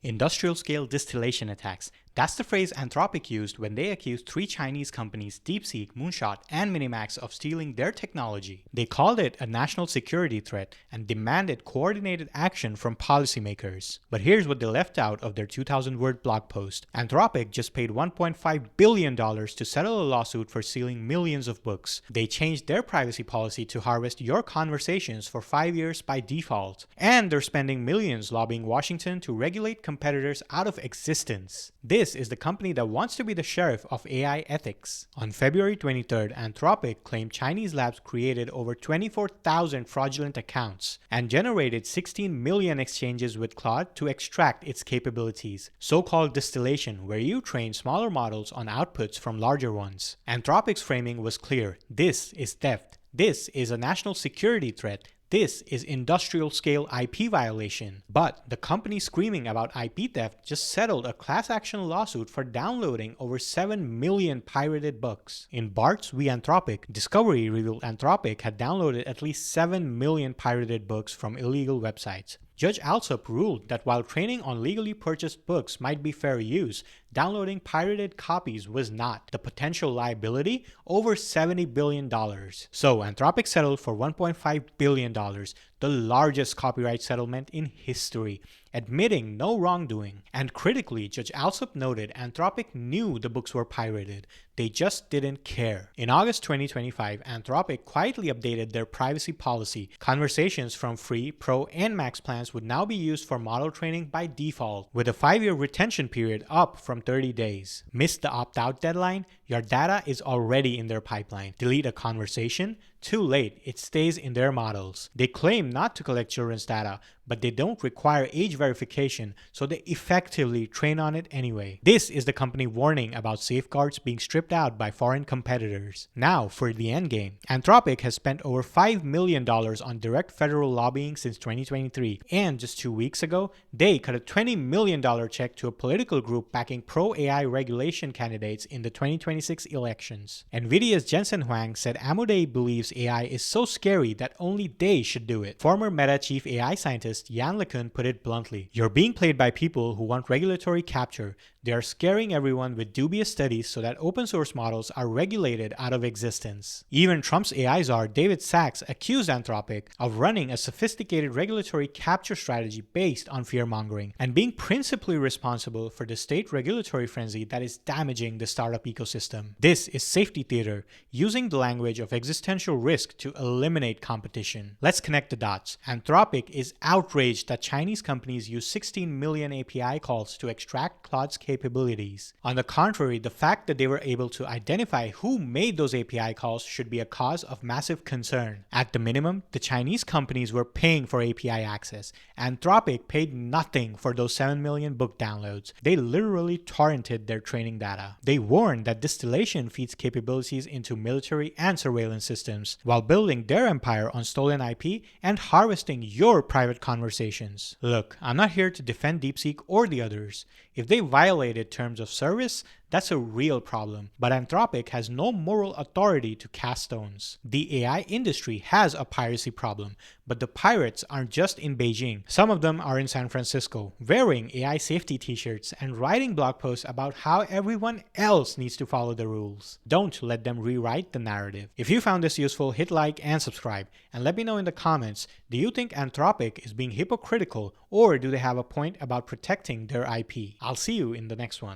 Industrial-scale distillation attacks. That's the phrase Anthropic used when they accused three Chinese companies, DeepSeek, Moonshot, and Minimax, of stealing their technology. They called it a national security threat and demanded coordinated action from policymakers. But here's what they left out of their 2,000-word blog post. Anthropic just paid $1.5 billion to settle a lawsuit for stealing millions of books. They changed their privacy policy to harvest your conversations for 5 years by default. And they're spending millions lobbying Washington to regulate competitors out of existence. This is the company that wants to be the sheriff of AI ethics. On February 23rd, Anthropic claimed Chinese labs created over 24,000 fraudulent accounts and generated 16 million exchanges with Claude to extract its capabilities, so-called distillation, where you train smaller models on outputs from larger ones. Anthropic's framing was clear. This is theft. This is a national security threat. This is industrial-scale IP violation. But the company screaming about IP theft just settled a class action lawsuit for downloading over 7 million pirated books. In Bart's We Anthropic, Discovery revealed Anthropic had downloaded at least 7 million pirated books from illegal websites. Judge Alsop ruled that while training on legally purchased books might be fair use, downloading pirated copies was not. The potential liability? Over $70 billion. So Anthropic settled for $1.5 billion, the largest copyright settlement in history, admitting no wrongdoing. And critically, Judge Alsop noted Anthropic knew the books were pirated. They just didn't care. In August 2025, Anthropic quietly updated their privacy policy. Conversations from free, pro, and max plans would now be used for model training by default, with a 5-year retention period up from 30 days. Missed the opt-out deadline? Your data is already in their pipeline. Delete a conversation? Too late, it stays in their models. They claim not to collect children's data, but they don't require age verification, so they effectively train on it anyway. This is the company warning about safeguards being stripped out by foreign competitors. Now for the endgame. Anthropic has spent over $5 million on direct federal lobbying since 2023, and just 2 weeks ago, they cut a $20 million check to a political group backing pro-AI regulation candidates in the 2026 elections. Nvidia's Jensen Huang said Amuday believes AI is so scary that only they should do it. Former Meta chief AI scientist Yan LeCun put it bluntly, "You're being played by people who want regulatory capture. They are scaring everyone with dubious studies so that open source models are regulated out of existence." Even Trump's AI czar David Sachs accused Anthropic of running a sophisticated regulatory capture strategy based on fear-mongering and being principally responsible for the state regulatory frenzy that is damaging the startup ecosystem. This is safety theater, using the language of existential risk to eliminate competition. Let's connect the dots. Anthropic is outraged that Chinese companies use 16 million API calls to extract Claude's capabilities. On the contrary, the fact that they were able to identify who made those API calls should be a cause of massive concern. At the minimum, the Chinese companies were paying for API access. Anthropic paid nothing for those 7 million book downloads. They literally torrented their training data. They warned that distillation feeds capabilities into military and surveillance systems, while building their empire on stolen IP and harvesting your private conversations. Look, I'm not here to defend DeepSeek or the others. If they violated terms of service, that's a real problem. But Anthropic has no moral authority to cast stones. The AI industry has a piracy problem, but the pirates aren't just in Beijing. Some of them are in San Francisco, wearing AI safety t-shirts and writing blog posts about how everyone else needs to follow the rules. Don't let them rewrite the narrative. If you found this useful, hit like and subscribe, and let me know in the comments, do you think Anthropic is being hypocritical, or do they have a point about protecting their IP? I'll see you in the next one.